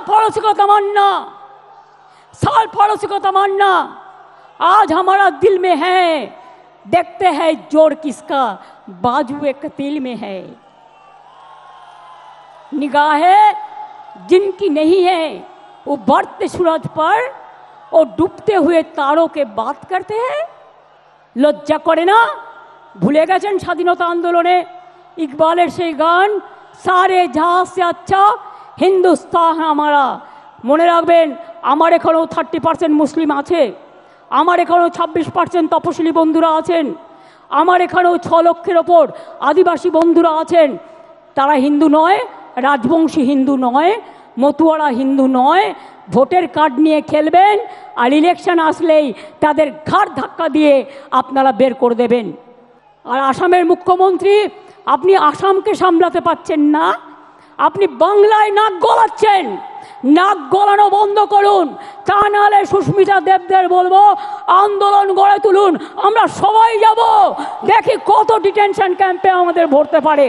साल पड़ोसी को तमन्ना, साल पड़ोसी को तमन्ना, आज हमारा दिल में है, देखते हैं जोर किसका बाजुए कतील में है। निगाहें जिनकी नहीं है वो बढ़ते सूरज पर और डूबते हुए तारों के बात करते हैं। लज्जा करे ना? भूले गए स्वाधीनता आंदोलने इकबालेर से गान, सारे जहां से अच्छा हिंदुस्तान हमारा। मने राखबेन, आमार एखानेও 30% मुस्लिम आछे, आमार एखानेও 26% तपशिली बंधुरा आछेन, आमार एखानेও 6 लक्षेर ओपर आदिवासी बंधुरा आछेन। तारा हिंदू नय, राजवंशी हिंदू नय, मতুয়ারা हिंदू नय। ভোটের কার্ড নিয়ে খেলবেন আর ইলেকশন আসলেই তাদের ঘাড় ধাক্কা দিয়ে আপনারা বের করে দেবেন। আর আসামের মুখ্যমন্ত্রী, আপনি আসামকে সামলাতে পারছেন না, আপনি বাংলায় নাক গলাচ্ছেন। নাক গলানো বন্ধ করুন, তা নাহলে সুস্মিতা দেবদের বলবো আন্দোলন গড়ে তুলুন, আমরা সবাই যাব, দেখি কত ডিটেনশন ক্যাম্পে আমাদের ভরতে পারে।